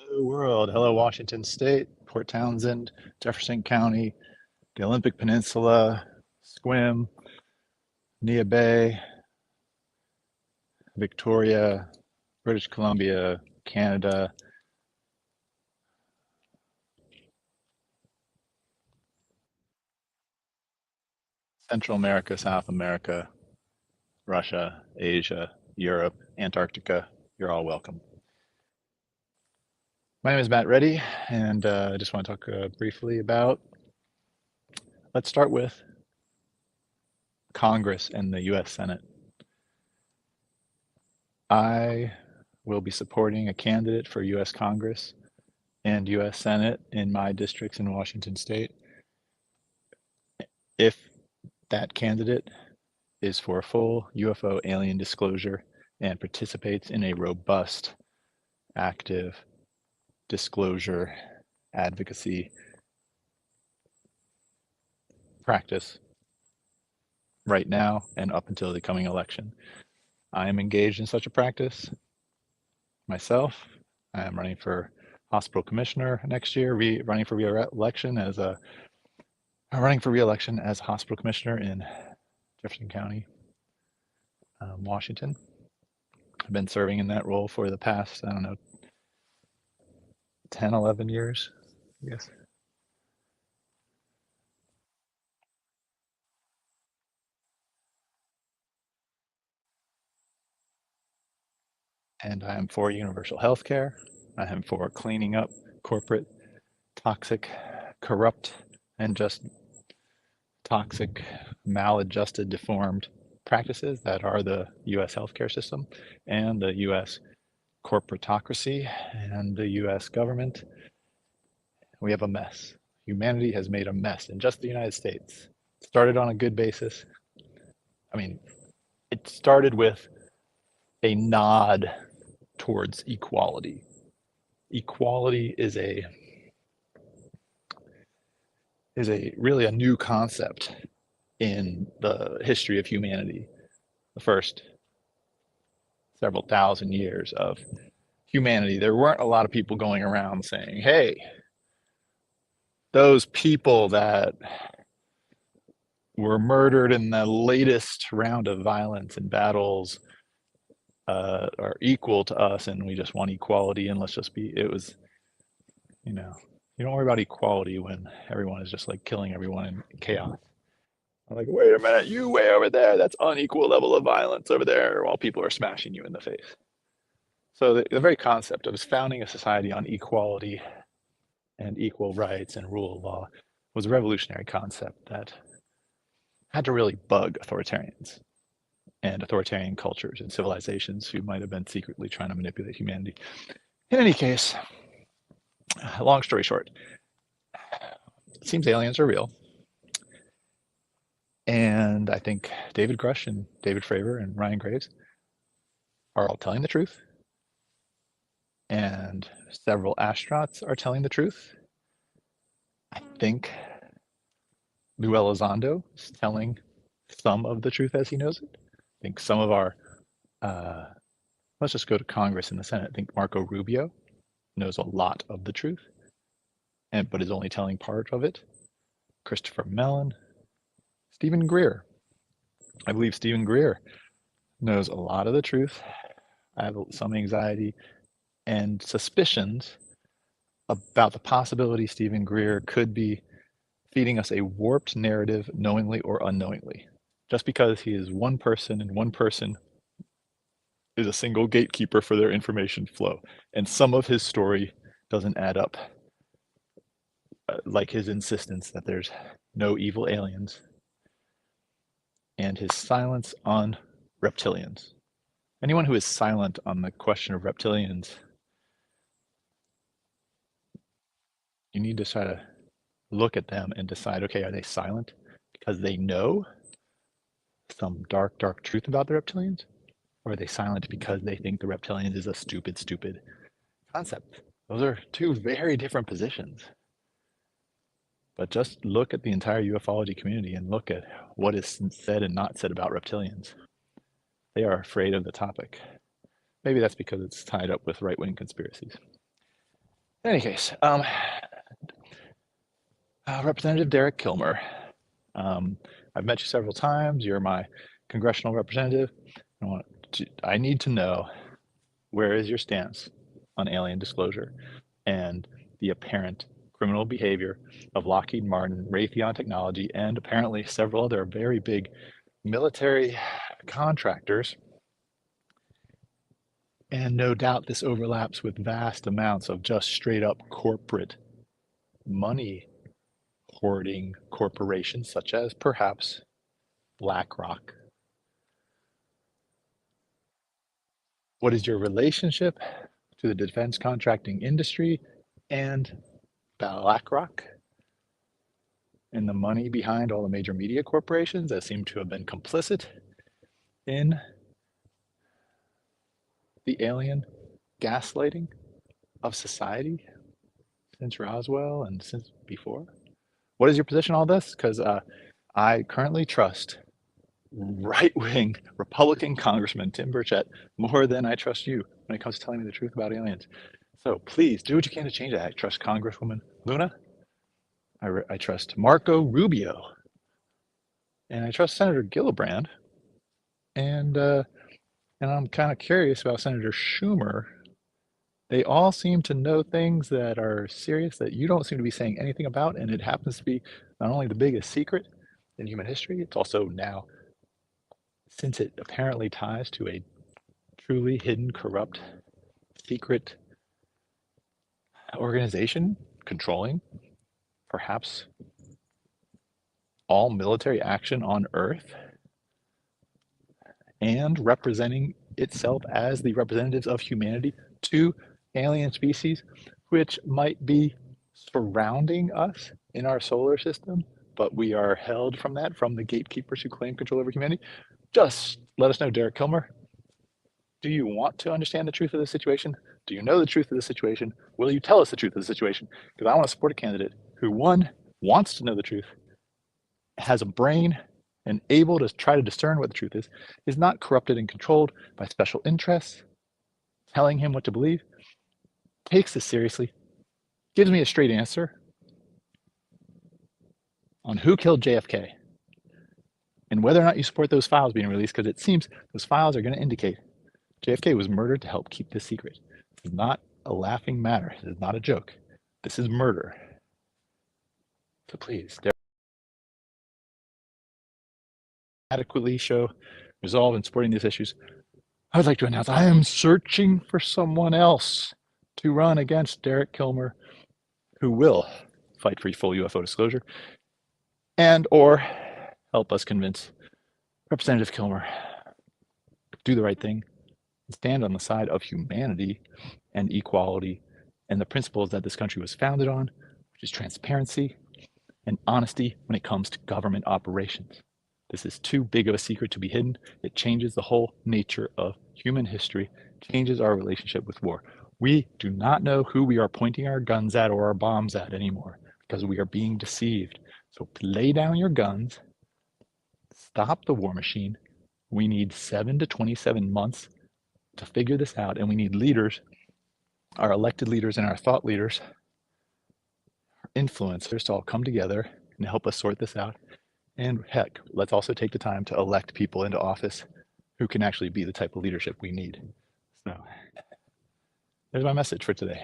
Hello, world. Hello, Washington State, Port Townsend, Jefferson County, the Olympic Peninsula, Squim, Neah Bay, Victoria, British Columbia, Canada, Central America, South America, Russia, Asia, Europe, Antarctica. You're all welcome. My name is Matt Reddy, and I just want to talk briefly about, let's start with Congress and the US Senate. I will be supporting a candidate for US Congress and US Senate in my districts in Washington State if that candidate is for full UFO alien disclosure and participates in a robust, active disclosure advocacy practice right now and up until the coming election. I am engaged in such a practice myself. I am running for hospital commissioner next year, running for re-election as a hospital commissioner in Jefferson County, Washington. I've been serving in that role for the past, I don't know, 10, 11 years, I guess. And I am for universal health care. I am for cleaning up corporate, toxic, corrupt, and just toxic, maladjusted, deformed practices that are the US healthcare system and the US corporatocracy and the US government. We have a mess. Humanity has made a mess in just the United States. It started on a good basis. I mean, it started with a nod towards equality. Equality is a really a new concept in the history of humanity. The first several thousand years of humanity, there weren't a lot of people going around saying, "Hey, those people that were murdered in the latest round of violence and battles are equal to us, and we just want equality, and let's just be." It was, you know, you don't worry about equality when everyone is just like killing everyone in chaos. I'm like, wait a minute, you way over there, that's unequal level of violence over there, while people are smashing you in the face. So the very concept of founding a society on equality and equal rights and rule of law was a revolutionary concept that had to really bug authoritarians and authoritarian cultures and civilizations who might have been secretly trying to manipulate humanity. In any case, long story short, it seems aliens are real. And I think David Grush and David Fravor and Ryan Graves are all telling the truth. And several astronauts are telling the truth. I think Lou Elizondo is telling some of the truth as he knows it. I think some of our, uh, let's just go to Congress and the Senate. I think Marco Rubio knows a lot of the truth, but is only telling part of it. Christopher Mellon, Stephen Greer. I believe Stephen Greer knows a lot of the truth. I have some anxiety and suspicions about the possibility Stephen Greer could be feeding us a warped narrative knowingly or unknowingly. Just because he is one person and one person is a single gatekeeper for their information flow. And some of his story doesn't add up. Like his insistence that there's no evil aliens and his silence on reptilians. Anyone who is silent on the question of reptilians, you need to try to look at them and decide, okay, are they silent because they know some dark, dark truth about the reptilians? Or are they silent because they think the reptilians is a stupid, stupid concept? Those are two very different positions. But just look at the entire ufology community and look at what is said and not said about reptilians. They are afraid of the topic. Maybe that's because it's tied up with right wing conspiracies. In any case, Representative Derek Kilmer, um, I've met you several times. You're my congressional representative. I need to know, where is your stance on alien disclosure and the apparent criminal behavior of Lockheed Martin, Raytheon Technology, and apparently several other very big military contractors? And no doubt this overlaps with vast amounts of just straight up corporate money hoarding corporations, such as perhaps BlackRock. What is your relationship to the defense contracting industry and BlackRock and the money behind all the major media corporations that seem to have been complicit in the alien gaslighting of society since Roswell and since before? What is your position on all this? Because I currently trust right wing Republican Congressman Tim Burchett more than I trust you when it comes to telling me the truth about aliens. So please do what you can to change that. I trust Congresswoman Luna. I trust Marco Rubio. And I trust Senator Gillibrand. And, uh, and I'm kind of curious about Senator Schumer. They all seem to know things that are serious that you don't seem to be saying anything about. And it happens to be not only the biggest secret in human history, it's also now, since it apparently ties to a truly hidden, corrupt, secret organization controlling perhaps all military action on Earth and representing itself as the representatives of humanity to alien species, which might be surrounding us in our solar system, but we are held from that, from the gatekeepers who claim control over humanity. Just let us know, Derek Kilmer. Do you want to understand the truth of the situation? Do you know the truth of the situation? Will you tell us the truth of the situation? Because I want to support a candidate who, one, wants to know the truth, has a brain, and able to try to discern what the truth is not corrupted and controlled by special interests telling him what to believe, takes this seriously, gives me a straight answer on who killed JFK and whether or not you support those files being released, because it seems those files are going to indicate JFK was murdered to help keep this secret. This is not a laughing matter. This is not a joke. This is murder. So please, adequately show resolve in supporting these issues. I would like to announce I am searching for someone else to run against Derek Kilmer, who will fight for full UFO disclosure and or help us convince Representative Kilmer to do the right thing and stand on the side of humanity and equality and the principles that this country was founded on, which is transparency and honesty when it comes to government operations. This is too big of a secret to be hidden. It changes the whole nature of human history, changes our relationship with war. We do not know who we are pointing our guns at or our bombs at anymore because we are being deceived. So lay down your guns, stop the war machine. We need 7 to 27 months to figure this out, and we need leaders, our elected leaders and our thought leaders, influencers to all come together and help us sort this out. And heck, let's also take the time to elect people into office who can actually be the type of leadership we need. So there's my message for today.